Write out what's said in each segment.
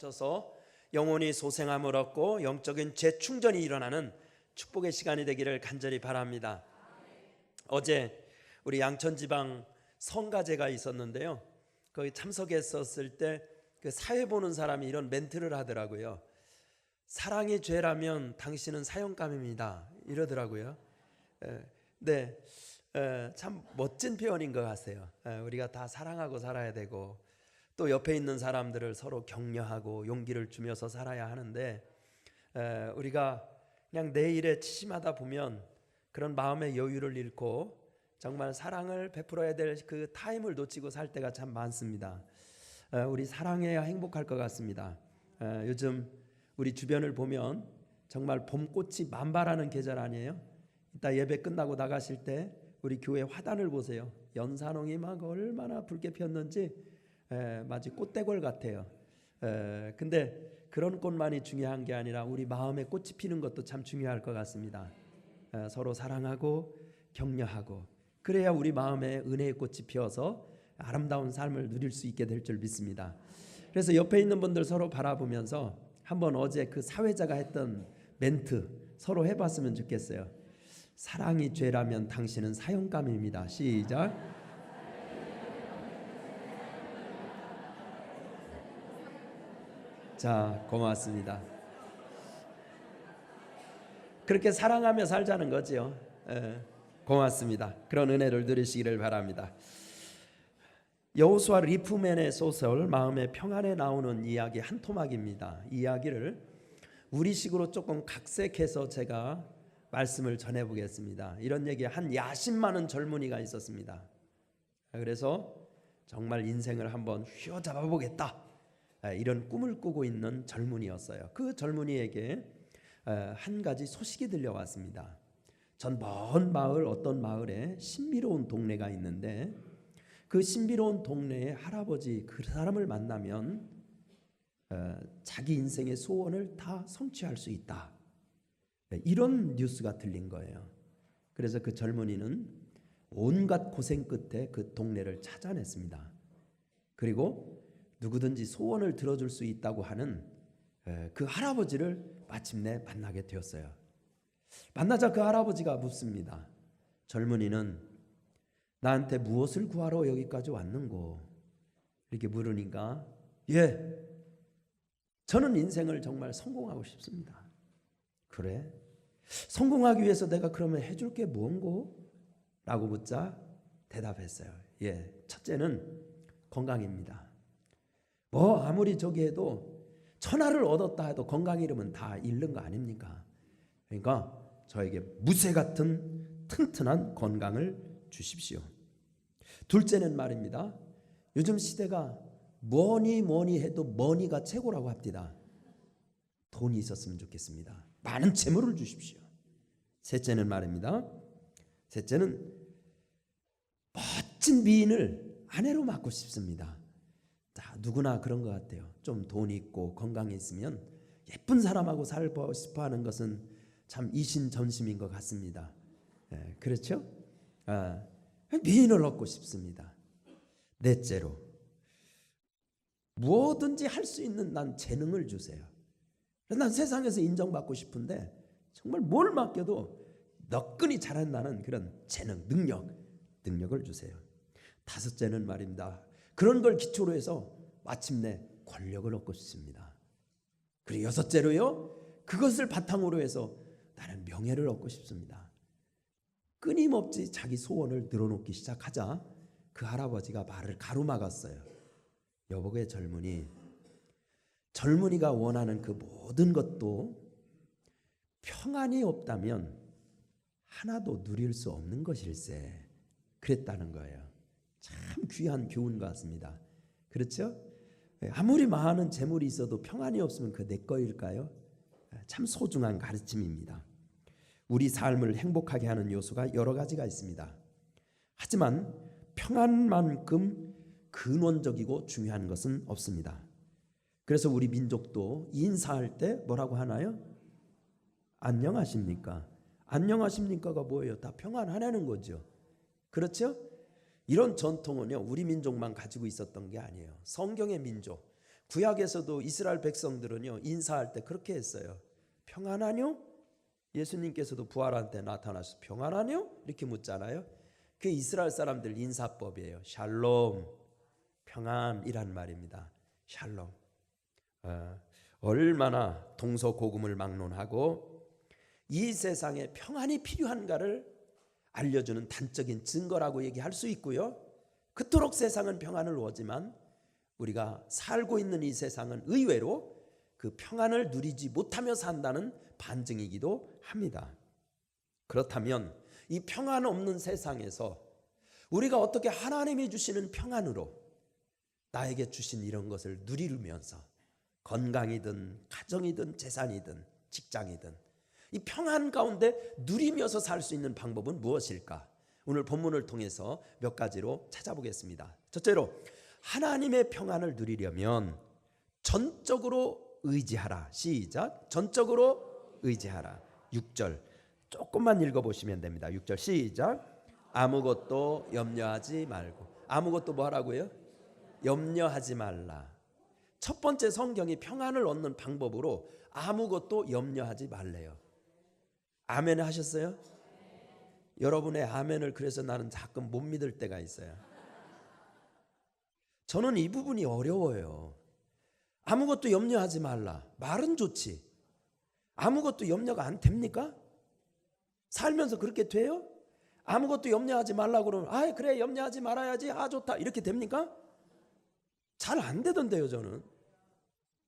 넘쳐서 영혼이 소생함을 얻고 영적인 재충전이 일어나는 축복의 시간이 되기를 간절히 바랍니다. 어제 우리 양천지방 성가제가 있었는데요, 거기 참석했었을 때 그 사회 보는 사람이 이런 멘트를 하더라고요. 사랑이 죄라면 당신은 사형감입니다, 이러더라고요. 네, 참 멋진 표현인 것 같아요. 우리가 다 사랑하고 살아야 되고 또 옆에 있는 사람들을 서로 격려하고 용기를 주면서 살아야 하는데, 우리가 그냥 내 일에 치심하다 보면 그런 마음의 여유를 잃고 정말 사랑을 베풀어야 될 그 타임을 놓치고 살 때가 참 많습니다. 우리 사랑해야 행복할 것 같습니다. 요즘 우리 주변을 보면 정말 봄꽃이 만발하는 계절 아니에요? 이따 예배 끝나고 나가실 때 우리 교회 화단을 보세요. 연산홍이 막 얼마나 붉게 폈는지 마치 꽃대골 같아요. 근데 그런 꽃만이 중요한 게 아니라 우리 마음에 꽃이 피는 것도 참 중요할 것 같습니다. 서로 사랑하고 격려하고 그래야 우리 마음에 은혜의 꽃이 피어서 아름다운 삶을 누릴 수 있게 될 줄 믿습니다. 그래서 옆에 있는 분들 서로 바라보면서 한번 어제 그 사회자가 했던 멘트 서로 해봤으면 좋겠어요. 사랑이 죄라면 당신은 사형감입니다. 시작. 자, 고맙습니다. 그렇게 사랑하며 살자는 거죠. 고맙습니다. 그런 은혜를 누리시기를 바랍니다. 여호수아 리프맨의 소설 마음의 평안에 나오는 이야기 한 토막입니다. 이 이야기를 우리식으로 조금 각색해서 제가 말씀을 전해보겠습니다. 이런 얘기, 한 야심 많은 젊은이가 있었습니다. 그래서 정말 인생을 한번 휘어잡아 보겠다, 이런 꿈을 꾸고 있는 젊은이였어요. 그 젊은이에게 한 가지 소식이 들려왔습니다. 전 먼 마을, 어떤 마을에 신비로운 동네가 있는데 그 신비로운 동네의 할아버지, 그 사람을 만나면 자기 인생의 소원을 다 성취할 수 있다, 이런 뉴스가 들린 거예요. 그래서 그 젊은이는 온갖 고생 끝에 그 동네를 찾아냈습니다. 그리고 누구든지 소원을 들어줄 수 있다고 하는 그 할아버지를 마침내 만나게 되었어요. 만나자 그 할아버지가 묻습니다. 젊은이는 나한테 무엇을 구하러 여기까지 왔는고? 이렇게 물으니까, 저는 인생을 정말 성공하고 싶습니다. 그래? 성공하기 위해서 내가 그러면 해줄 게 뭔고? 라고 묻자 대답했어요. 첫째는 건강입니다. 뭐 아무리 저기 해도 천하를 얻었다 해도 건강 잃으면 다 잃는 거 아닙니까? 그러니까 저에게 무쇠 같은 튼튼한 건강을 주십시오. 둘째는 말입니다, 요즘 시대가 뭐니 해도 머니가 최고라고 합니다. 돈이 있었으면 좋겠습니다. 많은 재물을 주십시오. 셋째는 말입니다, 셋째는 멋진 미인을 아내로 맡고 싶습니다. 자, 누구나 그런 것 같아요. 좀 돈이 있고 건강이 있으면 예쁜 사람하고 살고 싶어 하는 것은 참 이심전심인 것 같습니다. 그렇죠? 미인을 얻고 싶습니다. 넷째로, 무엇든지 할 수 있는 난 재능을 주세요. 난 세상에서 인정받고 싶은데 정말 뭘 맡겨도 너끈히 잘한다는 그런 재능, 능력을 주세요. 다섯째는 말입니다, 그런 걸 기초로 해서 마침내 권력을 얻고 싶습니다. 그리고 여섯째로요, 그것을 바탕으로 해서 나는 명예를 얻고 싶습니다. 끊임없이 자기 소원을 늘어놓기 시작하자 그 할아버지가 말을 가로막았어요. 여보게 젊은이가 원하는 그 모든 것도 평안이 없다면 하나도 누릴 수 없는 것일세, 그랬다는 거예요. 참 귀한 교훈 같습니다. 그렇죠? 아무리 많은 재물이 있어도 평안이 없으면 그 내 거일까요? 참 소중한 가르침입니다. 우리 삶을 행복하게 하는 요소가 여러 가지가 있습니다. 하지만 평안만큼 근원적이고 중요한 것은 없습니다. 그래서 우리 민족도 인사할 때 뭐라고 하나요? 안녕하십니까? 안녕하십니까가 뭐예요? 다 평안하냐는 거죠. 그렇죠? 이런 전통은요, 우리 민족만 가지고 있었던 게 아니에요. 성경의 민족, 구약에서도 이스라엘 백성들은요 인사할 때 그렇게 했어요. 평안하뇨? 예수님께서도 부활한 때 나타나서 평안하뇨? 이렇게 묻잖아요. 그게 이스라엘 사람들 인사법이에요. 샬롬, 평안이란 말입니다. 샬롬. 얼마나 동서고금을 막론하고 이 세상에 평안이 필요한가를 알려주는 단적인 증거라고 얘기할 수 있고요. 그토록 세상은 평안을 원하지만 우리가 살고 있는 이 세상은 의외로 그 평안을 누리지 못하며 산다는 반증이기도 합니다. 그렇다면 이 평안 없는 세상에서 우리가 어떻게 하나님이 주시는 평안으로 나에게 주신 이런 것을 누리면서 건강이든 가정이든 재산이든 직장이든 이 평안 가운데 누리면서 살 수 있는 방법은 무엇일까? 오늘 본문을 통해서 몇 가지로 찾아보겠습니다. 첫째로 하나님의 평안을 누리려면 전적으로 의지하라. 시작. 전적으로 의지하라. 6절 조금만 읽어보시면 됩니다. 6절 시작. 아무것도 염려하지 말고. 아무것도 뭐 하라고요? 염려하지 말라. 첫 번째 성경이 평안을 얻는 방법으로 아무것도 염려하지 말래요. 아멘 하셨어요? 여러분의 아멘을 그래서 나는 가끔 못 믿을 때가 있어요. 저는 이 부분이 어려워요. 아무것도 염려하지 말라. 말은 좋지. 아무것도 염려가 안 됩니까? 살면서 그렇게 돼요? 아무것도 염려하지 말라 그러면 아 그래 염려하지 말아야지. 아 좋다. 이렇게 됩니까? 잘 안 되던데요. 저는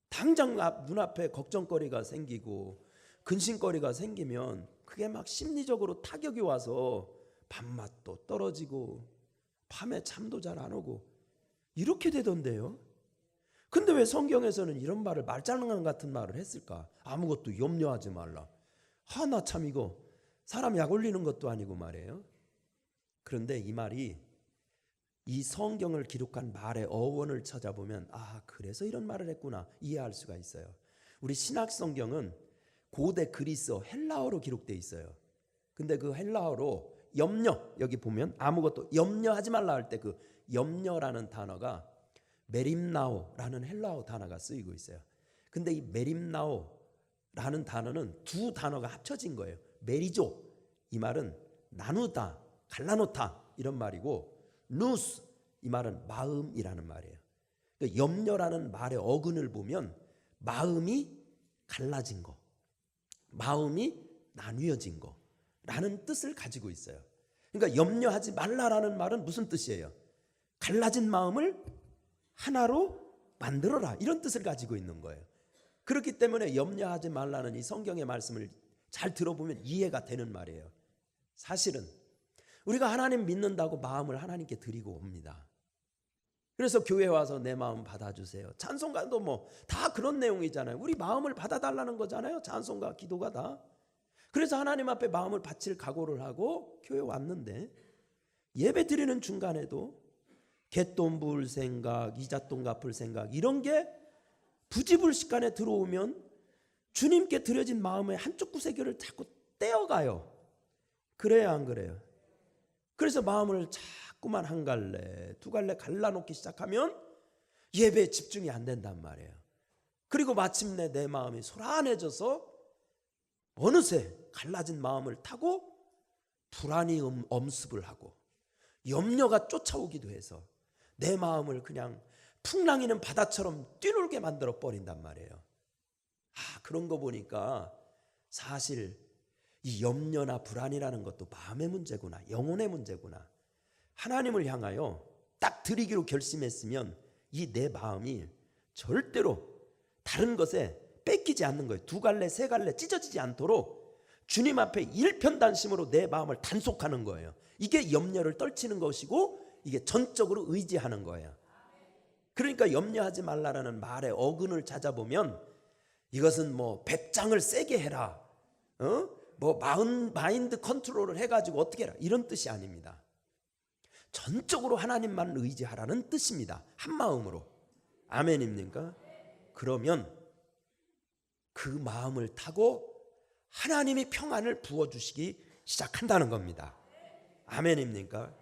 당장 눈앞에 걱정거리가 생기고 근심거리가 생기면 그게 막 심리적으로 타격이 와서 밥맛도 떨어지고 밤에 잠도 잘 안 오고 이렇게 되던데요. 근데 왜 성경에서는 이런 말을 말장난 같은 말을 했을까? 아무것도 염려하지 말라. 나 참 이거 사람 약 올리는 것도 아니고 말이에요. 그런데 이 말이 이 성경을 기록한 말의 어원을 찾아보면 그래서 이런 말을 했구나 이해할 수가 있어요. 우리 신약 성경은 고대 그리스어 헬라어로 기록되어 있어요. 근데 그 헬라어로 염려, 여기 보면 아무것도 염려하지 말라 할 때 그 염려라는 단어가 메림나오라는 헬라어 단어가 쓰이고 있어요. 근데 이 메림나오라는 단어는 두 단어가 합쳐진 거예요. 메리조, 이 말은 나누다, 갈라놓다 이런 말이고, 누스, 이 말은 마음이라는 말이에요. 그러니까 염려라는 말의 어근을 보면 마음이 갈라진 거, 마음이 나뉘어진 거라는 뜻을 가지고 있어요. 그러니까 염려하지 말라라는 말은 무슨 뜻이에요? 갈라진 마음을 하나로 만들어라 이런 뜻을 가지고 있는 거예요. 그렇기 때문에 염려하지 말라는 이 성경의 말씀을 잘 들어보면 이해가 되는 말이에요. 사실은 우리가 하나님 믿는다고 마음을 하나님께 드리고 옵니다. 그래서 교회 와서 내 마음 받아주세요. 찬송가도 뭐 다 그런 내용이잖아요. 우리 마음을 받아달라는 거잖아요. 찬송가, 기도가 다. 그래서 하나님 앞에 마음을 바칠 각오를 하고 교회 왔는데 예배 드리는 중간에도 갯돈 부을 생각, 이잣돈 갚을 생각 이런 게 부지불식간에 들어오면 주님께 드려진 마음의 한쪽 구세교를 자꾸 떼어가요. 그래요 안 그래요? 그래서 마음을 자꾸만 한 갈래 두 갈래 갈라놓기 시작하면 예배에 집중이 안 된단 말이에요. 그리고 마침내 내 마음이 소란해져서 어느새 갈라진 마음을 타고 불안이 엄습을 하고 염려가 쫓아오기도 해서 내 마음을 그냥 풍랑이는 바다처럼 뛰놀게 만들어 버린단 말이에요. 그런 거 보니까 사실 이 염려나 불안이라는 것도 마음의 문제구나, 영혼의 문제구나. 하나님을 향하여 딱 드리기로 결심했으면 이 내 마음이 절대로 다른 것에 뺏기지 않는 거예요. 두 갈래 세 갈래 찢어지지 않도록 주님 앞에 일편단심으로 내 마음을 단속하는 거예요. 이게 염려를 떨치는 것이고 이게 전적으로 의지하는 거예요. 그러니까 염려하지 말라라는 말의 어근을 찾아보면 이것은 뭐 배짱을 세게 해라, 뭐 마인드 컨트롤을 해가지고 어떻게 해라 이런 뜻이 아닙니다. 전적으로 하나님만 의지하라는 뜻입니다. 한 마음으로. 아멘입니까? 그러면 그 마음을 타고 하나님이 평안을 부어주시기 시작한다는 겁니다. 아멘입니까?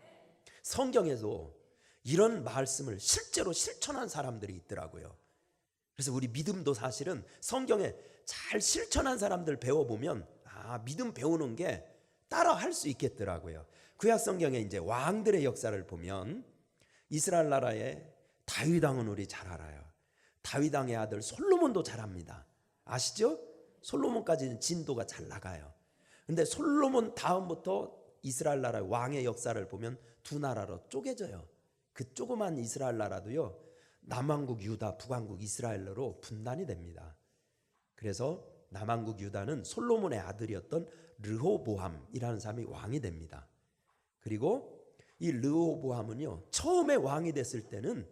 성경에도 이런 말씀을 실제로 실천한 사람들이 있더라고요. 그래서 우리 믿음도 사실은 성경에 잘 실천한 사람들 배워보면 믿음 배우는 게 따라 할 수 있겠더라고요. 구약 성경에 이제 왕들의 역사를 보면 이스라엘 나라의 다윗 왕은 우리 잘 알아요. 다윗 왕의 아들 솔로몬도 잘합니다. 아시죠? 솔로몬까지는 진도가 잘 나가요. 근데 솔로몬 다음부터 이스라엘 나라의 왕의 역사를 보면 두 나라로 쪼개져요. 그 조그만 이스라엘 나라도요, 남왕국 유다, 북왕국 이스라엘로 분단이 됩니다. 그래서 남왕국 유다는 솔로몬의 아들이었던 르호보암이라는 사람이 왕이 됩니다. 그리고 이 르호보암은요, 처음에 왕이 됐을 때는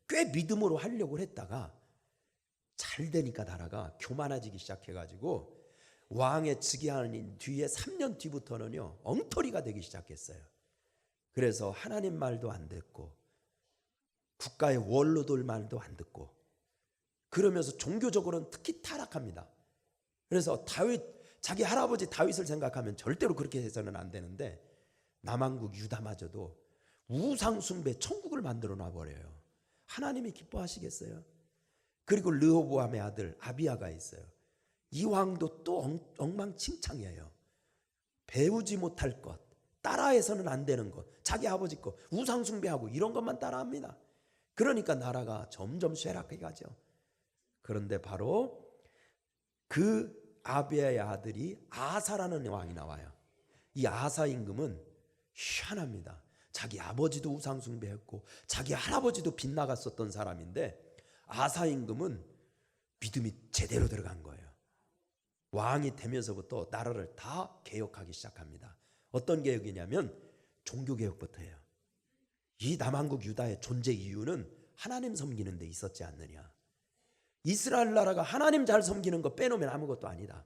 꽤 믿음으로 하려고 했다가 잘 되니까 나라가 교만해지기 시작해가지고 왕의 즉위하는 뒤에 3년 뒤부터는요, 엉터리가 되기 시작했어요. 그래서 하나님 말도 안 듣고 국가의 원로들 말도 안 듣고 그러면서 종교적으로는 특히 타락합니다. 그래서 자기 할아버지 다윗을 생각하면 절대로 그렇게 해서는 안 되는데 남왕국 유다마저도 우상숭배 천국을 만들어 놔버려요. 하나님이 기뻐하시겠어요? 그리고 르호보암의 아들 아비야가 있어요. 이 왕도 또 엉망진창이에요. 배우지 못할 것, 따라해서는 안 되는 것, 자기 아버지 것 우상숭배하고 이런 것만 따라합니다. 그러니까 나라가 점점 쇠락해 가죠. 그런데 바로 그 아비야의 아들이 아사라는 왕이 나와요. 이 아사 임금은 희한합니다. 자기 아버지도 우상숭배했고 자기 할아버지도 빗나갔었던 사람인데 아사 임금은 믿음이 제대로 들어간 거예요. 왕이 되면서부터 나라를 다 개혁하기 시작합니다. 어떤 개혁이냐면 종교개혁부터예요. 이 남왕국 유다의 존재 이유는 하나님 섬기는 데 있었지 않느냐. 이스라엘 나라가 하나님 잘 섬기는 거 빼놓으면 아무것도 아니다.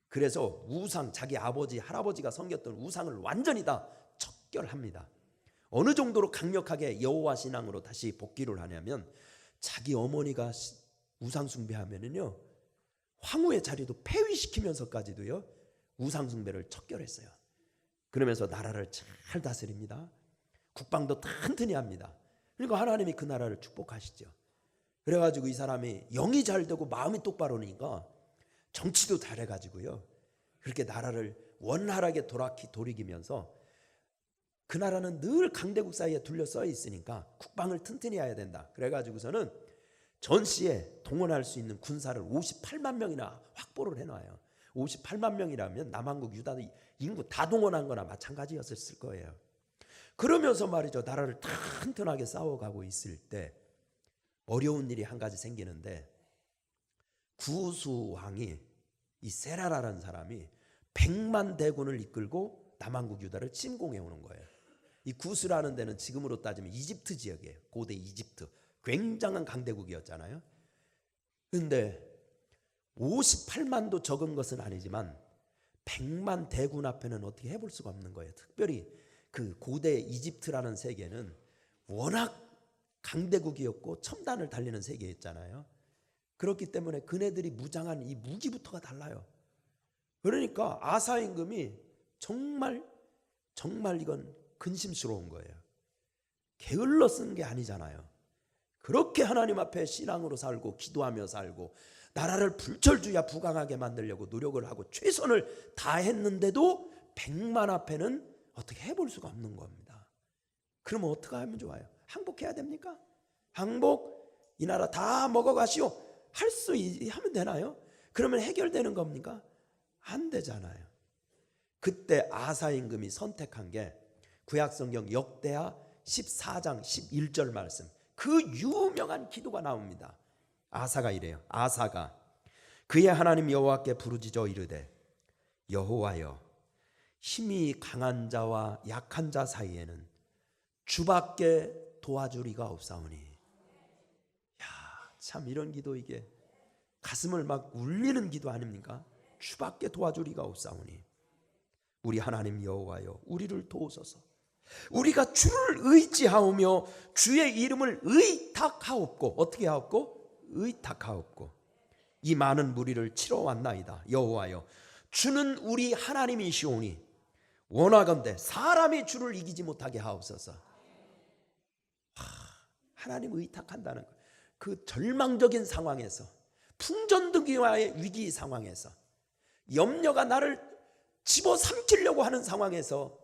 그래서 우상, 자기 아버지, 할아버지가 섬겼던 우상을 완전히 다 척결합니다. 어느 정도로 강력하게 여호와 신앙으로 다시 복귀를 하냐면 자기 어머니가 우상 숭배하면은요, 황후의 자리도 폐위시키면서까지도요 우상 숭배를 척결했어요. 그러면서 나라를 잘 다스립니다. 국방도 튼튼히 합니다. 그러니까 하나님이 그 나라를 축복하시죠. 그래가지고 이 사람이 영이 잘 되고 마음이 똑바로니까 정치도 잘해가지고요, 그렇게 나라를 원활하게 돌이키면서 그 나라는 늘 강대국 사이에 둘러싸여 있으니까 국방을 튼튼히 해야 된다. 그래가지고서는 전시에 동원할 수 있는 군사를 58만 명이나 확보를 해놔요. 58만 명이라면 남왕국 유다 인구 다 동원한 거나 마찬가지였을 거예요. 그러면서 말이죠, 나라를 튼튼하게 싸워가고 있을 때 어려운 일이 한 가지 생기는데, 구스 왕이 이 세라라는 사람이 100만 대군을 이끌고 남왕국 유다를 침공해 오는 거예요. 이 구스라는 데는 지금으로 따지면 이집트 지역이에요. 고대 이집트. 굉장한 강대국이었잖아요. 그런데 58만도 적은 것은 아니지만 100만 대군 앞에는 어떻게 해볼 수가 없는 거예요. 특별히 그 고대 이집트라는 세계는 워낙 강대국이었고 첨단을 달리는 세계였잖아요. 그렇기 때문에 그네들이 무장한 이 무기부터가 달라요. 그러니까 아사 임금이 정말 이건 근심스러운 거예요. 게을러 쓴 게 아니잖아요. 그렇게 하나님 앞에 신앙으로 살고 기도하며 살고 나라를 불철주야 부강하게 만들려고 노력을 하고 최선을 다했는데도 100만 앞에는 어떻게 해볼 수가 없는 겁니다. 그러면 어떻게 하면 좋아요? 항복해야 됩니까? 항복, 이 나라 다 먹어가시오, 하면 되나요? 그러면 해결되는 겁니까? 안 되잖아요. 그때 아사 임금이 선택한 게 구약성경 역대하 14장 11절 말씀, 그 유명한 기도가 나옵니다. 아사가 이래요. 아사가 그의 하나님 여호와께 부르짖어 이르되, 여호와여, 힘이 강한 자와 약한 자 사이에는 주밖에 도와주리가 없사오니. 참 이런 기도, 이게 가슴을 막 울리는 기도 아닙니까? 주밖에 도와주리가 없사오니 우리 하나님 여호와여, 우리를 도우소서. 우리가 주를 의지하오며 주의 이름을 의탁하옵고, 어떻게 하옵고? 의탁하옵고 이 많은 무리를 치러 왔나이다. 여호와여, 주는 우리 하나님이시오니 원하건대 사람이 주를 이기지 못하게 하옵소서. 하나님 의탁한다는 거예요. 그 절망적인 상황에서, 풍전등기와의 위기 상황에서, 염려가 나를 집어삼키려고 하는 상황에서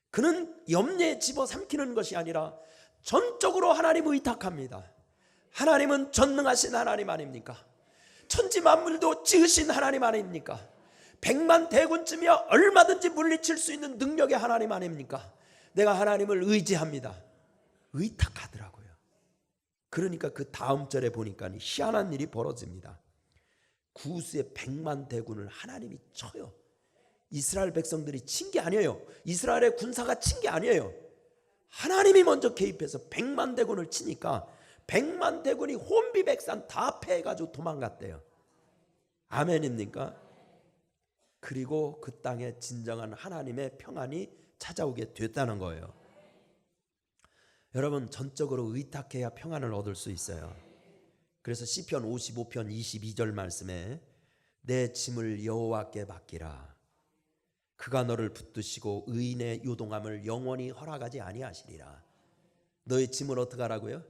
그는 염려에 집어삼키는 것이 아니라 전적으로 하나님을 의탁합니다. 하나님은 전능하신 하나님 아닙니까? 천지 만물도 지으신 하나님 아닙니까? 백만 대군쯤이야 얼마든지 물리칠 수 있는 능력의 하나님 아닙니까? 내가 하나님을 의지합니다. 의탁하더라고요. 그러니까 그 다음 절에 보니까 희한한 일이 벌어집니다. 구스의 백만 대군을 하나님이 쳐요. 이스라엘 백성들이 친 게 아니에요. 이스라엘의 군사가 친 게 아니에요. 하나님이 먼저 개입해서 백만 대군을 치니까 백만 대군이 혼비백산 다 패해가지고 도망갔대요. 아멘입니까? 그리고 그 땅에 진정한 하나님의 평안이 찾아오게 됐다는 거예요. 여러분, 전적으로 의탁해야 평안을 얻을 수 있어요. 그래서 시편 55편 22절 말씀에 내 짐을 여호와께 맡기라. 그가 너를 붙드시고 의인의 요동함을 영원히 허락하지 아니하시리라. 너의 짐을 어떻게 하라고요?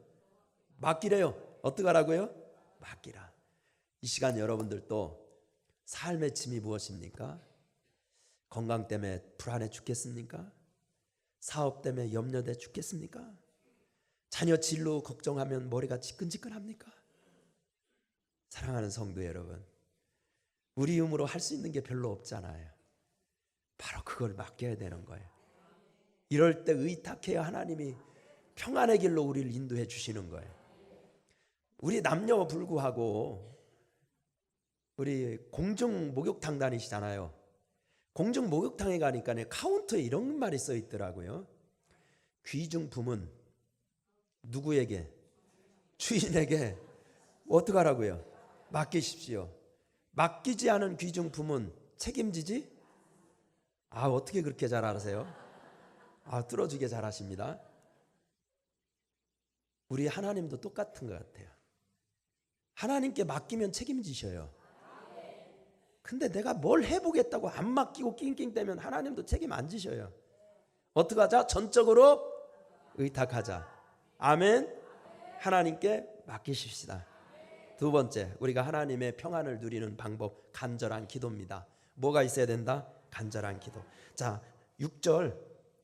맡기래요. 어떻게 하라고요? 맡기라. 이 시간 여러분들도 삶의 짐이 무엇입니까? 건강 때문에 불안해 죽겠습니까? 사업 때문에 염려돼 죽겠습니까? 자녀 진로 걱정하면 머리가 지끈지끈합니까? 사랑하는 성도 여러분, 우리 힘으로 할 수 있는 게 별로 없잖아요. 바로 그걸 맡겨야 되는 거예요. 이럴 때 의탁해야 하나님이 평안의 길로 우리를 인도해 주시는 거예요. 우리 남녀 불구하고 우리 공중 목욕탕 다니시잖아요. 공중 목욕탕에 가니까 카운터에 이런 말이 써 있더라고요. 귀중품은 누구에게? 주인에게 어떻게 하라고요? 맡기십시오. 맡기지 않은 귀중품은 책임지지? 어떻게 그렇게 잘 아세요? 뚫어주게 잘하십니다. 우리 하나님도 똑같은 것 같아요. 하나님께 맡기면 책임지셔요. 근데 내가 뭘 해보겠다고 안 맡기고 낑낑대면 하나님도 책임 안 지셔요. 어떻게 하자? 전적으로 의탁하자. 아멘. 하나님께 맡기십시다. 두 번째, 우리가 하나님의 평안을 누리는 방법, 간절한 기도입니다. 뭐가 있어야 된다? 간절한 기도. 자, 6절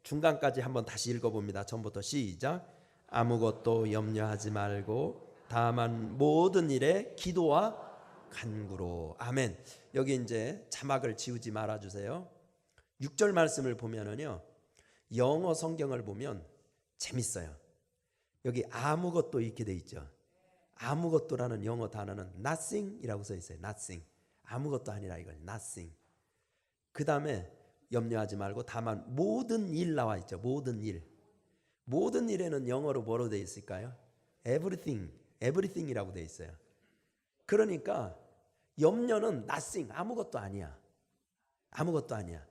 중간까지 한번 다시 읽어봅니다. 처음부터 시작. 아무것도 염려하지 말고 다만 모든 일에 기도와 간구로. 아멘. 여기 이제 자막을 지우지 말아주세요. 6절 말씀을 보면은요, 영어 성경을 보면 재밌어요. 여기 아무것도 이렇게 돼 있죠. 아무것도라는 영어 단어는 nothing이라고 써 있어요. nothing. 아무것도 아니라 이걸 nothing. 그 다음에 염려하지 말고 다만 모든 일 나와 있죠. 모든 일. 모든 일에는 영어로 뭐로 돼 있을까요? everything이라고 돼 있어요. 그러니까 염려는 nothing, 아무것도 아니야. 아무것도 아니야.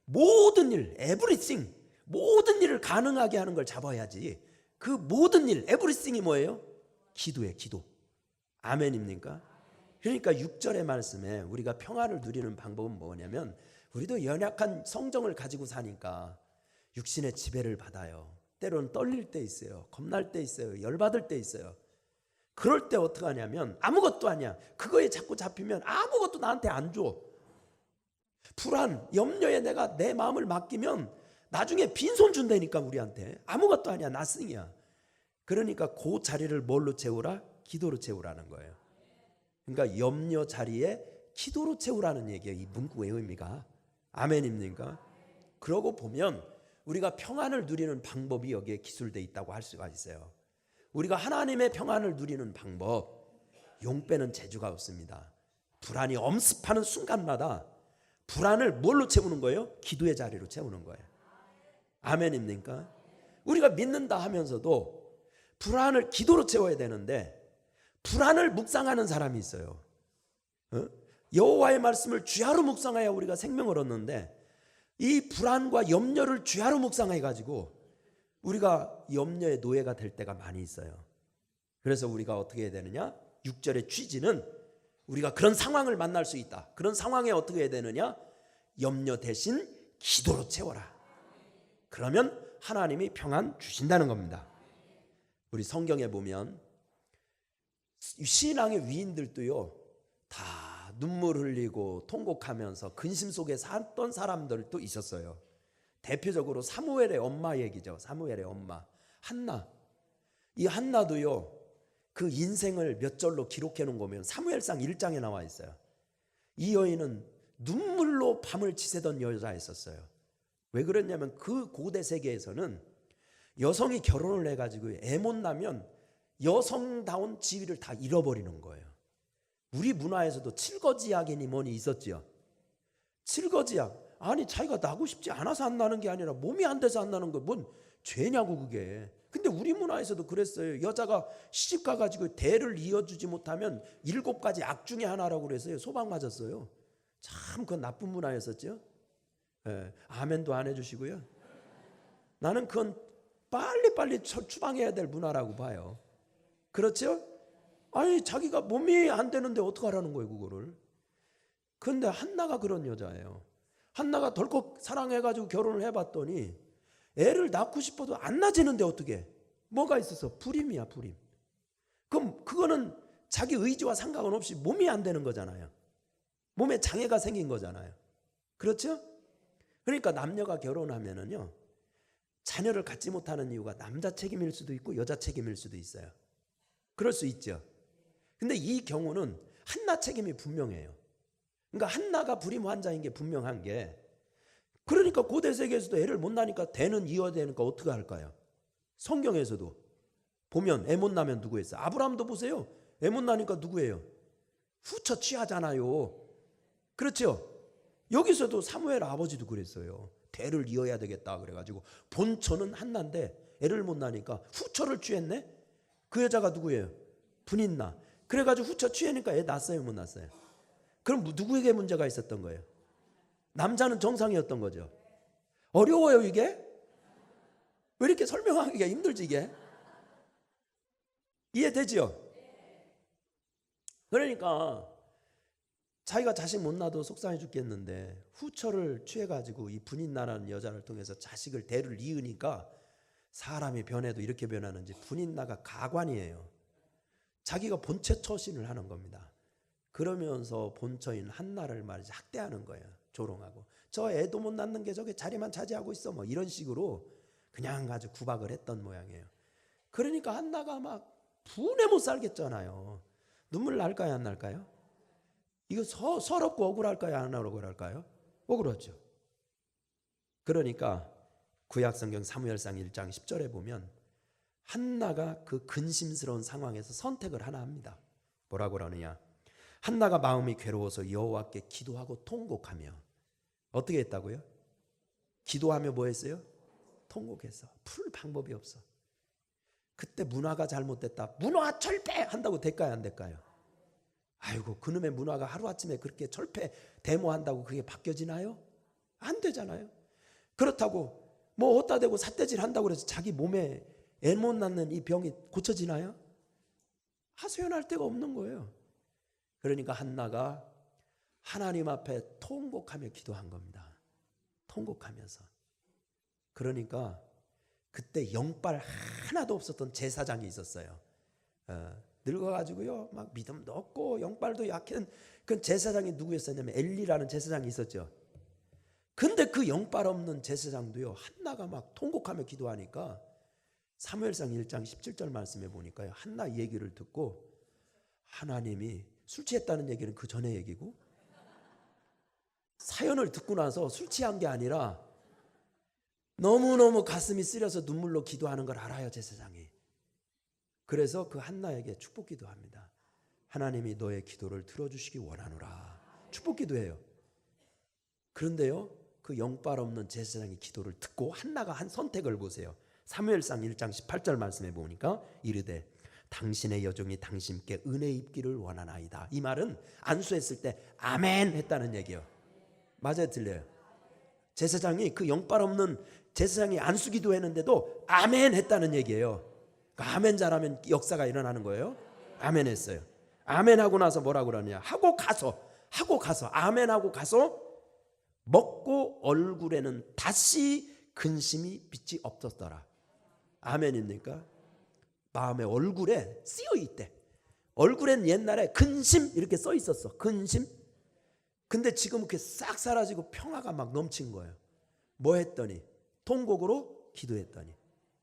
모든 일, everything, 모든 일을 가능하게 하는 걸 잡아야지. 그 모든 일, everything이 뭐예요? 기도예요, 기도. 아멘입니까? 그러니까 6절의 말씀에 우리가 평안을 누리는 방법은 뭐냐면, 우리도 연약한 성정을 가지고 사니까 육신의 지배를 받아요. 때로는 떨릴 때 있어요. 겁날 때 있어요. 열받을 때 있어요. 그럴 때 어떻게 하냐면 아무것도 아니야. 그거에 자꾸 잡히면 아무것도 나한테 안 줘. 불안, 염려에 내가 내 마음을 맡기면 나중에 빈손 준다니까 우리한테. 아무것도 아니야. 나승이야. 그러니까 그 자리를 뭘로 채우라? 기도로 채우라는 거예요. 그러니까 염려 자리에 기도로 채우라는 얘기예요. 이 문구의 의미가. 아멘입니까? 그러고 보면 우리가 평안을 누리는 방법이 여기에 기술되어 있다고 할 수가 있어요. 우리가 하나님의 평안을 누리는 방법, 용 빼는 재주가 없습니다. 불안이 엄습하는 순간마다 불안을 뭘로 채우는 거예요? 기도의 자리로 채우는 거예요. 아멘입니까? 우리가 믿는다 하면서도 불안을 기도로 채워야 되는데 불안을 묵상하는 사람이 있어요. 여호와의 말씀을 주야로 묵상해야 우리가 생명을 얻는데 이 불안과 염려를 주야로 묵상해 가지고 우리가 염려의 노예가 될 때가 많이 있어요. 그래서 우리가 어떻게 해야 되느냐? 6절의 취지는 우리가 그런 상황을 만날 수 있다. 그런 상황에 어떻게 해야 되느냐? 염려 대신 기도로 채워라. 그러면 하나님이 평안 주신다는 겁니다. 우리 성경에 보면 신앙의 위인들도요 다 눈물 흘리고 통곡하면서 근심 속에 살던 사람들도 있었어요. 대표적으로 사무엘의 엄마 얘기죠. 사무엘의 엄마 한나. 이 한나도요 그 인생을 몇 절로 기록해 놓은 거면 사무엘상 1장에 나와 있어요. 이 여인은 눈물로 밤을 지새던 여자였었어요. 왜 그랬냐면 그 고대 세계에서는 여성이 결혼을 해가지고 애 못 나면 여성다운 지위를 다 잃어버리는 거예요. 우리 문화에서도 칠거지약이니 뭐니 있었지요. 칠거지약. 아니 자기가 나고 싶지 않아서 안 나는 게 아니라 몸이 안 돼서 안 나는 거 뭔 죄냐고 그게. 근데 우리 문화에서도 그랬어요. 여자가 시집 가가지고 대를 이어주지 못하면 7가지 악 중에 하나라고 그랬어요. 소방 맞았어요. 참 그건 나쁜 문화였었죠. 예, 아멘도 안 해주시고요. 나는 그건 빨리빨리 추방해야 될 문화라고 봐요. 그렇죠? 아니 자기가 몸이 안 되는데 어떡하라는 거예요 그거를. 그런데 한나가 그런 여자예요. 한나가 덜컥 사랑해가지고 결혼을 해봤더니 애를 낳고 싶어도 안 낳아지는데 어떻게? 뭐가 있어서? 불임이야 불임. 그럼 그거는 자기 의지와 상관은 없이 몸이 안 되는 거잖아요. 몸에 장애가 생긴 거잖아요. 그렇죠? 그러니까 남녀가 결혼하면은요 자녀를 갖지 못하는 이유가 남자 책임일 수도 있고 여자 책임일 수도 있어요. 그럴 수 있죠. 근데 이 경우는 한나 책임이 분명해요. 그러니까 한나가 불임 환자인 게 분명한 게, 그러니까 고대 세계에서도 애를 못 낳으니까 대는 이어야 되니까 어떻게 할까요? 성경에서도 보면 애 못 낳으면 누구 했어요? 아브라함도 보세요. 애 못 낳으니까 누구예요? 후처 취하잖아요. 그렇죠? 여기서도 사무엘 아버지도 그랬어요. 대를 이어야 되겠다 그래가지고 본처는 한나인데 애를 못 낳으니까 후처를 취했네. 그 여자가 누구예요? 분인나. 그래가지고 후처 취하니까 애 낳았어요 못 낳았어요? 그럼 누구에게 문제가 있었던 거예요? 남자는 정상이었던 거죠. 어려워요 이게? 왜 이렇게 설명하기가 힘들지 이게? 이해되지요? 그러니까 자기가 자식 못 낳아도 속상해 죽겠는데 후처를 취해가지고 이 분인나라는 여자를 통해서 자식을 대를 이으니까 사람이 변해도 이렇게 변하는지, 분인나가 가관이에요. 자기가 본체 처신을 하는 겁니다. 그러면서 본처인 한나를 말이지 학대하는 거예요. 조롱하고 저 애도 못 낳는 게 저게 자리만 차지하고 있어 뭐 이런 식으로 그냥 가지고 구박을 했던 모양이에요. 그러니까 한나가 막 분해 못 살겠잖아요. 눈물 날까요 안 날까요? 이거 서럽고 억울할까요 안 억울할까요? 억울하죠. 그러니까 구약성경 사무엘상 1장 10절에 보면 한나가 그 근심스러운 상황에서 선택을 하나 합니다. 뭐라고 그러느냐? 한나가 마음이 괴로워서 여호와께 기도하고 통곡하며. 어떻게 했다고요? 기도하며 뭐 했어요? 통곡했어. 풀 방법이 없어. 그때 문화가 잘못됐다, 문화 철폐한다고 될까요 안 될까요? 아이고 그놈의 문화가 하루아침에 그렇게 철폐 데모한다고 그게 바뀌어지나요? 안 되잖아요. 그렇다고 뭐 어디다 대고 삿대질 한다고 해서 자기 몸에 애 못 낳는 이 병이 고쳐지나요? 하소연할 데가 없는 거예요. 그러니까 한나가 하나님 앞에 통곡하며 기도한 겁니다. 통곡하면서. 그러니까 그때 영빨 하나도 없었던 제사장이 있었어요. 늙어가지고요 막 믿음도 없고 영빨도 약한 그 제사장이 누구였었냐면 엘리라는 제사장이 있었죠. 근데 그 영빨 없는 제사장도요 한나가 막 통곡하며 기도하니까 사무엘상 1장 17절 말씀에 보니까요 한나 얘기를 듣고 하나님이, 술 취했다는 얘기는 그 전에 얘기고, 사연을 듣고 나서 술 취한 게 아니라 너무너무 가슴이 쓰려서 눈물로 기도하는 걸 알아요 제사장이. 그래서 그 한나에게 축복 기도합니다. 하나님이 너의 기도를 들어주시기 원하노라. 축복 기도해요. 그런데요 그 영빨 없는 제사장의 기도를 듣고 한나가 한 선택을 보세요. 사무엘상 1장 18절 말씀에 보니까 이르되 당신의 여종이 당신께 은혜 입기를 원하나이다. 이 말은 안수했을 때 아멘 했다는 얘기예요. 맞아요 들려요? 제사장이 그 영빨 없는 제사장이 안수 기도했는데도 아멘 했다는 얘기예요. 그러니까 아멘 잘하면 역사가 일어나는 거예요. 아멘 했어요. 아멘 하고 나서 뭐라고 그러냐, 하고 가서 아멘 하고 가서 먹고 얼굴에는 다시 근심이 빛이 없었더라. 아멘입니까? 마음의 얼굴에 쓰여 있대. 얼굴엔 옛날에 근심 이렇게 써 있었어. 근심. 근데 지금 이렇게 싹 사라지고 평화가 막 넘친 거예요. 뭐 했더니? 통곡으로 기도했더니.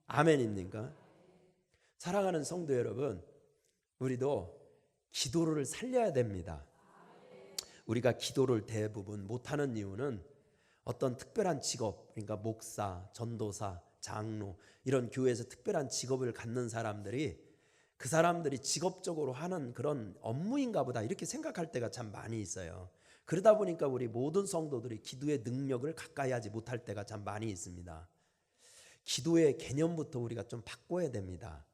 아멘입니까? 사랑하는 성도 여러분, 우리도 기도를 살려야 됩니다. 우리가 기도를 대부분 못하는 이유는 어떤 특별한 직업, 그러니까 목사, 전도사, 장로, 이런 교회에서 특별한 직업을 갖는 사람들이 그 사람들이 직업적으로 하는 그런 업무인가 보다 이렇게 생각할 때가 참 많이 있어요. 그러다 보니까 우리 모든 성도들이 기도의 능력을 가까이 하지 못할 때가 참 많이 있습니다. 기도의 개념부터 우리가 좀 바꿔야 됩니다.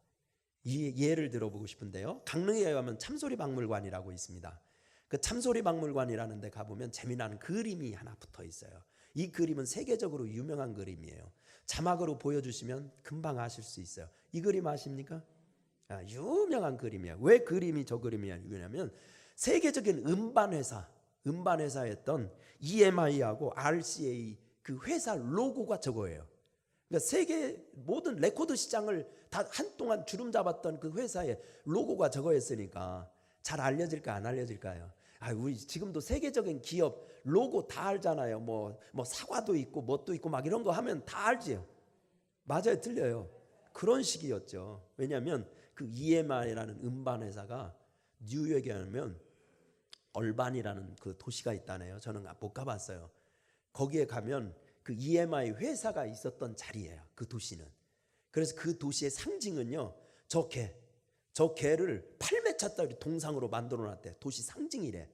이 예를 들어보고 싶은데요. 강릉에 가면 참소리 박물관이라고 있습니다. 그 참소리 박물관이라는 데 가보면 재미나는 그림이 하나 붙어 있어요. 이 그림은 세계적으로 유명한 그림이에요. 자막으로 보여주시면 금방 아실 수 있어요. 이 그림 아십니까? 유명한 그림이에요. 왜 그림이 저 그림이냐면 세계적인 음반회사였던 EMI하고 RCA 그 회사 로고가 저거예요. 그러니까 세계 모든 레코드 시장을 다 한동안 주름 잡았던 그 회사의 로고가 저거였으니까 잘 알려질까 안 알려질까요? 우리 지금도 세계적인 기업 로고 다 알잖아요. 뭐 사과도 있고 뭣도 있고 막 이런 거 하면 다 알지요. 맞아요, 틀려요. 그런 식이었죠. 왜냐하면 그 EMI라는 음반 회사가 뉴욕에 가면 얼반이라는 그 도시가 있다네요. 저는 못 가봤어요. 거기에 가면 그 EMI 회사가 있었던 자리예요. 그 도시는. 그래서 그 도시의 상징은요, 저 개를 팔매 찼다 동상으로 만들어놨대. 도시 상징이래.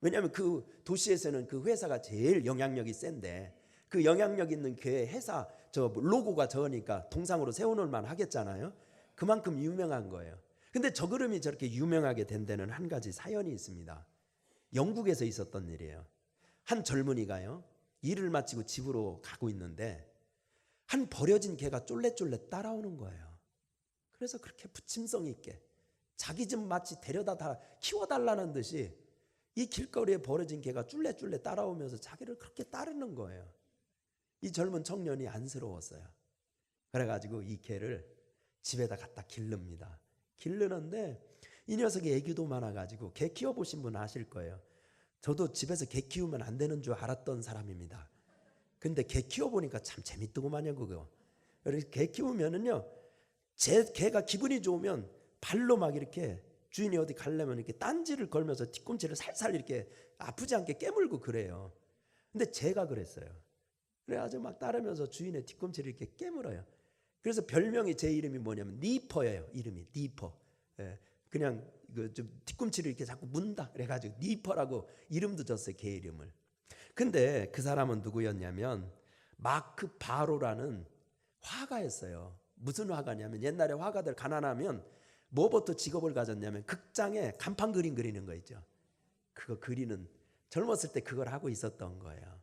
왜냐하면 그 도시에서는 그 회사가 제일 영향력이 센데 그 영향력 있는 그 회사 저 로고가 저거니까 동상으로 세워놓을만 하겠잖아요. 그만큼 유명한 거예요. 근데 저 그림이 저렇게 유명하게 된 데는 한 가지 사연이 있습니다. 영국에서 있었던 일이에요. 한 젊은이가요, 일을 마치고 집으로 가고 있는데 한 버려진 개가 쫄래쫄래 따라오는 거예요. 그래서 그렇게 부침성 있게 자기 집 마치 데려다 다 키워달라는 듯이 이 길거리에 버려진 개가 쫄래쫄래 따라오면서 자기를 그렇게 따르는 거예요. 이 젊은 청년이 안쓰러웠어요. 그래가지고 이 개를 집에다 갖다 기릅니다. 기르는데 이 녀석이 애기도 많아가지고 개 키워보신 분 아실 거예요. 저도 집에서 개 키우면 안 되는 줄 알았던 사람입니다. 근데 개 키워보니까 참 재밌더구만요, 그거. 그래서 개 키우면은요, 제 개가 기분이 좋으면 발로 막 이렇게 주인이 어디 가려면 이렇게 딴지를 걸면서 뒤꿈치를 살살 이렇게 아프지 않게 깨물고 그래요. 근데 제가 그랬어요. 그래가지고 막 따르면서 주인의 뒤꿈치를 이렇게 깨물어요. 그래서 별명이 제 이름이 뭐냐면 니퍼예요. 이름이 니퍼. 예, 그냥 좀 뒤꿈치를 이렇게 자꾸 문다 그래가지고 니퍼라고 이름도 줬어요. 개 이름을. 근데 그 사람은 누구였냐면 마크 바로라는 화가였어요. 무슨 화가냐면 옛날에 화가들 가난하면 뭐부터 직업을 가졌냐면 극장에 간판 그림 그리는 거 있죠. 그거 그리는, 젊었을 때 그걸 하고 있었던 거예요.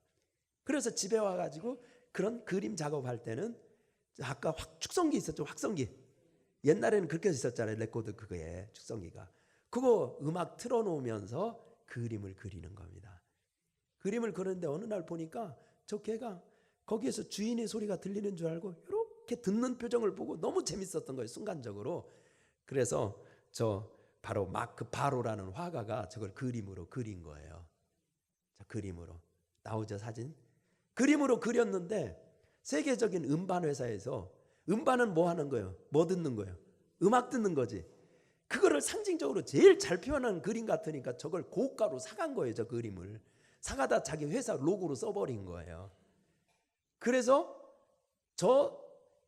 그래서 집에 와가지고 그런 그림 작업할 때는 아까 축성기 있었죠. 확성기. 옛날에는 그렇게 있었잖아요. 레코드 그거에 축성기가. 그거 음악 틀어놓으면서 그림을 그리는 겁니다. 그림을 그리는데 어느 날 보니까 저 개가 거기에서 주인의 소리가 들리는 줄 알고 이렇게 듣는 표정을 보고 너무 재밌었던 거예요. 순간적으로. 그래서 저 바로 마크 바로라는 화가가 저걸 그림으로 그린 거예요. 자, 그림으로 나오죠, 사진. 그림으로 그렸는데 세계적인 음반 회사에서 음반은 뭐 하는 거예요? 뭐 듣는 거예요? 음악 듣는 거지. 그거를 상징적으로 제일 잘 표현하는 그림 같으니까 저걸 고가로 사간 거예요. 저 그림을 사가다 자기 회사 로고로 써버린 거예요. 그래서 저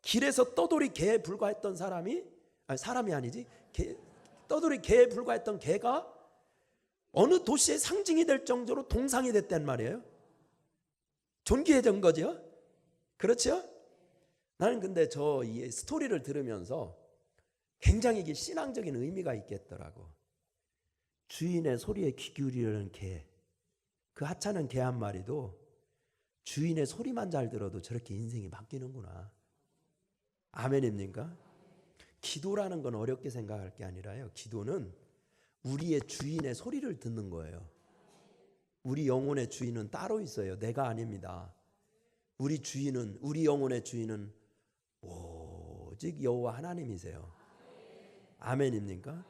길에서 떠돌이 개에 불과했던 사람이 아니지, 떠돌이 개에 불과했던 개가 어느 도시의 상징이 될 정도로 동상이 됐단 말이에요. 존귀해진 거죠. 그렇죠? 나는 근데 저 이 스토리를 들으면서 굉장히 이게 신앙적인 의미가 있겠더라고. 주인의 소리에 귀 기울이려는 개, 그 하찮은 개 한 마리도 주인의 소리만 잘 들어도 저렇게 인생이 바뀌는구나. 아멘입니까? 기도라는 건 어렵게 생각할 게 아니라요. 기도는 우리의 주인의 소리를 듣는 거예요. 우리 영혼의 주인은 따로 있어요. 내가 아닙니다. 우리 영혼의 주인은 오직 여호와 하나님이세요. 아멘입니까?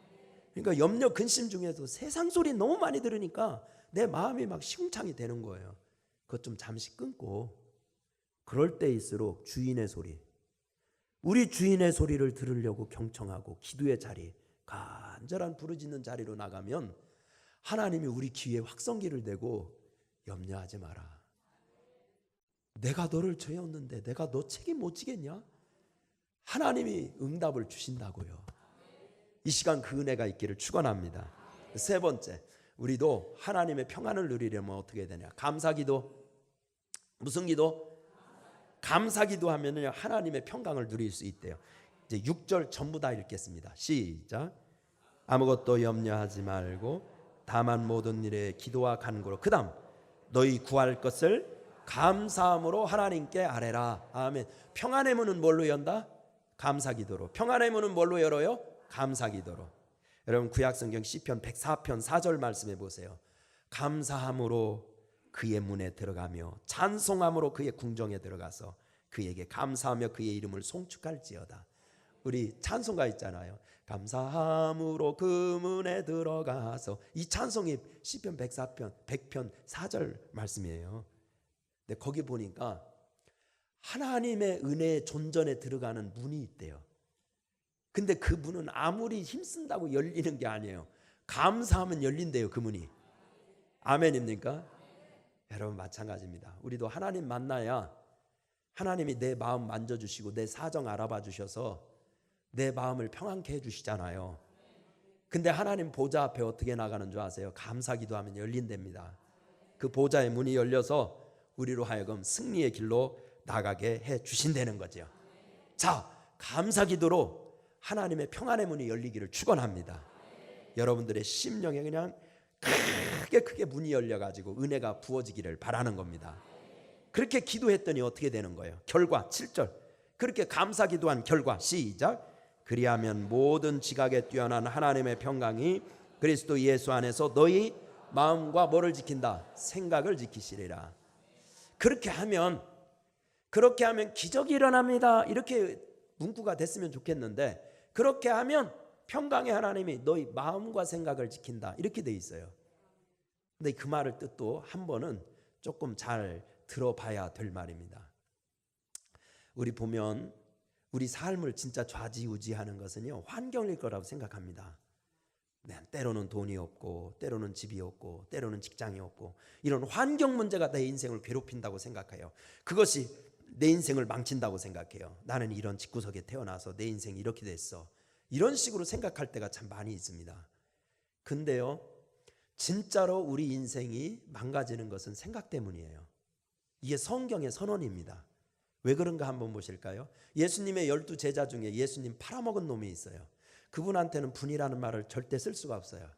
그러니까 염려 근심 중에도 세상 소리 너무 많이 들으니까 내 마음이 막 시궁창이 되는 거예요. 그것 좀 잠시 끊고, 그럴 때일수록 주인의 소리, 우리 주인의 소리를 들으려고 경청하고 기도의 자리, 간절한 부르짖는 자리로 나가면 하나님이 우리 귀에 확성기를 대고 염려하지 마라. 내가 너를 죄었는데 내가 너 책임 못 지겠냐? 하나님이 응답을 주신다고요. 이 시간 그 은혜가 있기를 축원합니다. 세 번째, 우리도 하나님의 평안을 누리려면 어떻게 되냐? 감사기도. 무슨 기도? 감사기도 하면은 하나님의 평강을 누릴 수 있대요. 이제 6절 전부 다 읽겠습니다. 시작. 아무것도 염려하지 말고 다만 모든 일에 기도와 간구로, 그다음 너희 구할 것을 감사함으로 하나님께 아뢰라. 아멘. 평안의 문은 뭘로 연다? 감사기도로. 평안의 문은 뭘로 열어요? 감사기도로. 여러분 구약성경 시편 104편 4절 말씀해 보세요. 감사함으로 그의 문에 들어가며 찬송함으로 그의 궁정에 들어가서 그에게 감사하며 그의 이름을 송축할지어다. 우리 찬송가 있잖아요. 감사함으로 그 문에 들어가서. 이 찬송이 시편 104편 100편 4절 말씀이에요. 근데 거기 보니까 하나님의 은혜의 존전에 들어가는 문이 있대요. 근데 그 문은 아무리 힘쓴다고 열리는 게 아니에요. 감사하면 열린대요, 그 문이. 아멘입니까? 여러분 마찬가지입니다. 우리도 하나님 만나야 하나님이 내 마음 만져주시고 내 사정 알아봐 주셔서 내 마음을 평안케 해주시잖아요. 근데 하나님 보좌 앞에 어떻게 나가는 줄 아세요? 감사기도 하면 열린답니다. 그 보좌의 문이 열려서 우리로 하여금 승리의 길로 나가게 해주신다는 거죠. 자, 감사기도로 하나님의 평안의 문이 열리기를 축원합니다. 여러분들의 심령에 그냥 크게 문이 열려가지고 은혜가 부어지기를 바라는 겁니다. 그렇게 기도했더니 어떻게 되는 거예요? 결과 7절. 그렇게 감사기도한 결과, 시작. 그리하면 모든 지각에 뛰어난 하나님의 평강이 그리스도 예수 안에서 너희 마음과 뭐를 지킨다? 생각을 지키시리라. 그렇게 하면 기적이 일어납니다. 이렇게 문구가 됐으면 좋겠는데, 그렇게 하면 평강의 하나님이 너희 마음과 생각을 지킨다, 이렇게 돼 있어요. 근데 그 말을 뜻도 한 번은 조금 잘 들어봐야 될 말입니다. 우리 보면 우리 삶을 진짜 좌지우지하는 것은요, 환경일 거라고 생각합니다. 네, 때로는 돈이 없고, 때로는 집이 없고, 때로는 직장이 없고, 이런 환경 문제가 내 인생을 괴롭힌다고 생각해요. 그것이 내 인생을 망친다고 생각해요. 나는 이런 집구석에 태어나서 내 인생이 이렇게 됐어, 이런 식으로 생각할 때가 참 많이 있습니다. 근데요, 진짜로 우리 인생이 망가지는 것은 생각 때문이에요. 이게 성경의 선언입니다. 왜 그런가 한번 보실까요? 예수님의 12 제자 중에 예수님 팔아먹은 놈이 있어요. 그분한테는 분이라는 말을 절대 쓸 수가 없어요.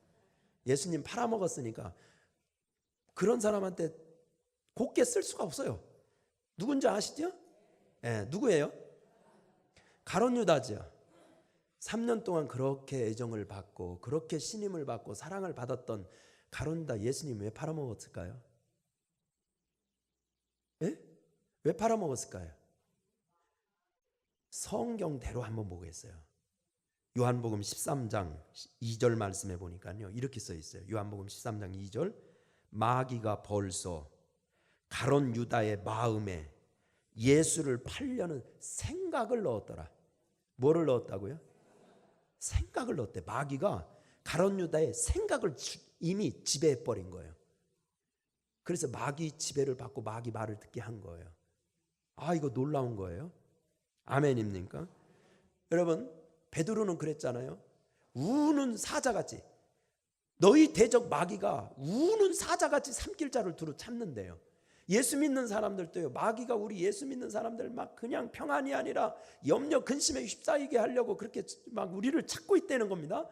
예수님 팔아먹었으니까 그런 사람한테 곱게 쓸 수가 없어요. 누군지 아시죠? 네, 누구예요? 가룟 유다죠. 3년 동안 그렇게 애정을 받고 그렇게 신임을 받고 사랑을 받았던 가룟 유다, 예수님 왜 팔아먹었을까요? 예? 왜 팔아먹었을까요? 성경대로 한번 보겠어요. 요한복음 13장 2절 말씀에 보니까요, 이렇게 써 있어요. 요한복음 13장 2절. 마귀가 벌써 가룟 유다의 마음에 예수를 팔려는 생각을 넣었더라. 뭐를 넣었다고요? 생각을 넣었대. 마귀가 가룟 유다의 생각을 이미 지배해 버린 거예요. 그래서 마귀 지배를 받고 마귀 말을 듣게 한 거예요. 아, 이거 놀라운 거예요. 아멘입니까? 여러분, 베드로는 그랬잖아요. 우는 사자같이, 너희 대적 마귀가 우는 사자같이 삼킬자를 두루 참는데요. 예수 믿는 사람들도요, 마귀가 우리 예수 믿는 사람들 막 그냥 평안이 아니라 염려 근심에 휩싸이게 하려고 그렇게 막 우리를 찾고 있다는 겁니다.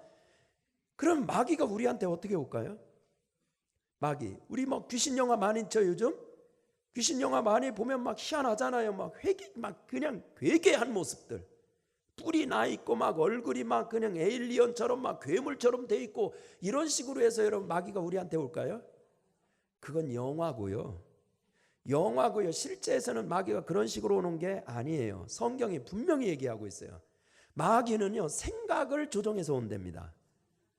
그럼 마귀가 우리한테 어떻게 올까요? 마귀, 우리 막 귀신 영화 많이 있죠, 요즘? 귀신 영화 많이 보면 막 희한하잖아요. 막 그냥 괴괴한 모습들, 뿔이 나 있고 막 얼굴이 막 그냥 에일리언처럼 막 괴물처럼 돼 있고, 이런 식으로 해서 여러분 마귀가 우리한테 올까요? 그건 영화고요. 실제에서는 마귀가 그런 식으로 오는 게 아니에요. 성경이 분명히 얘기하고 있어요. 마귀는요, 생각을 조종해서 온답니다.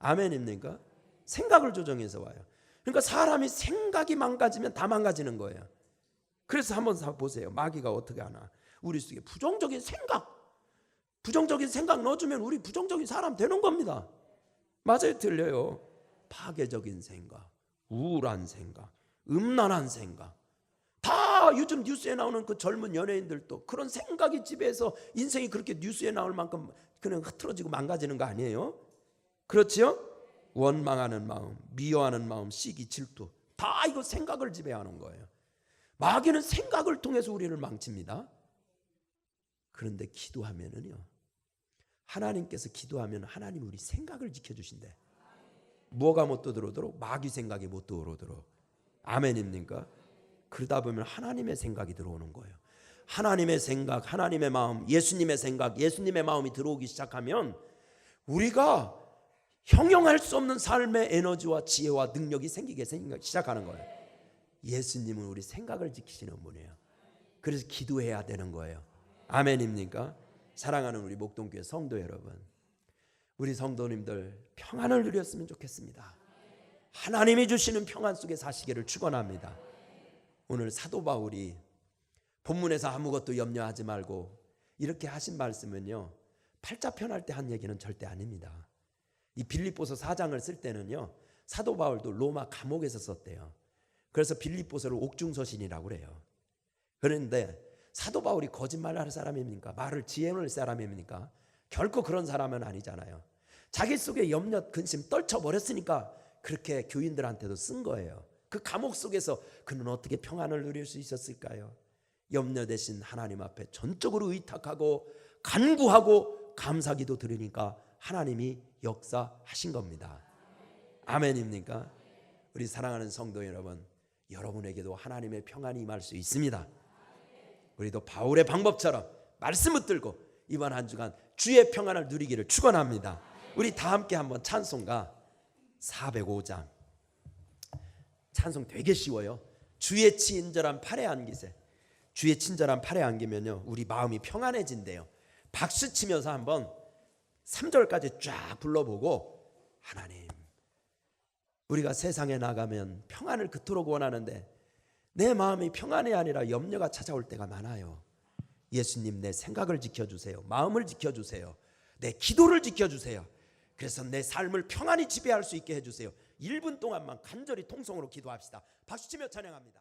아멘입니까? 생각을 조정해서 와요. 그러니까 사람이 생각이 망가지면 다 망가지는 거예요. 그래서 한번 보세요. 마귀가 어떻게 하나. 우리 속에 부정적인 생각 넣어주면 우리 부정적인 사람 되는 겁니다. 맞아요, 틀려요? 파괴적인 생각, 우울한 생각, 음란한 생각, 다 요즘 뉴스에 나오는 그 젊은 연예인들도 그런 생각이 지배해서 인생이 그렇게 뉴스에 나올 만큼 그냥 흐트러지고 망가지는 거 아니에요? 그렇지요? 원망하는 마음, 미워하는 마음, 시기, 질투, 다 이거 생각을 지배하는 거예요. 마귀는 생각을 통해서 우리를 망칩니다. 그런데 기도하면은요, 하나님께서 기도하면 하나님 우리 생각을 지켜주신대. 뭐가 못 들어오도록? 마귀 생각이 못 들어오도록. 아멘입니까? 그러다 보면 하나님의 생각이 들어오는 거예요. 하나님의 생각, 하나님의 마음, 예수님의 생각, 예수님의 마음이 들어오기 시작하면 우리가 형용할 수 없는 삶의 에너지와 지혜와 능력이 생기기 시작하는 거예요. 예수님은 우리 생각을 지키시는 분이에요. 그래서 기도해야 되는 거예요. 아멘입니까? 사랑하는 우리 목동교회 성도 여러분, 우리 성도님들 평안을 누렸으면 좋겠습니다. 하나님이 주시는 평안 속에 사시기를 축원합니다. 오늘 사도 바울이 본문에서 아무것도 염려하지 말고 이렇게 하신 말씀은요, 팔자 편할 때 한 얘기는 절대 아닙니다. 이 빌립보서 4장을 쓸 때는요, 사도 바울도 로마 감옥에서 썼대요. 그래서 빌립보서를 옥중서신이라고 그래요. 그런데 사도 바울이 거짓말할 사람입니까? 말을 지혜할 사람입니까? 결코 그런 사람은 아니잖아요. 자기 속에 염려, 근심 떨쳐버렸으니까 그렇게 교인들한테도 쓴 거예요. 그 감옥 속에서 그는 어떻게 평안을 누릴 수 있었을까요? 염려 대신 하나님 앞에 전적으로 의탁하고 간구하고 감사기도 드리니까 하나님이 역사하신 겁니다. 아멘입니까? 우리 사랑하는 성도 여러분, 여러분에게도 하나님의 평안이 임할 수 있습니다. 우리도 바울의 방법처럼 말씀 붙들고 이번 한 주간 주의 평안을 누리기를 축원합니다. 우리 다 함께 한번 찬송가 405장, 찬송 되게 쉬워요. 주의 친절한 팔에 안기세. 주의 친절한 팔에 안기면요, 우리 마음이 평안해진대요. 박수 치면서 한번 3절까지 쫙 불러보고, 하나님, 우리가 세상에 나가면 평안을 그토록 원하는데 내 마음이 평안이 아니라 염려가 찾아올 때가 많아요. 예수님, 내 생각을 지켜주세요. 마음을 지켜주세요. 내 기도를 지켜주세요. 그래서 내 삶을 평안히 지배할 수 있게 해주세요. 1분 동안만 간절히 통성으로 기도합시다. 박수치며 찬양합니다.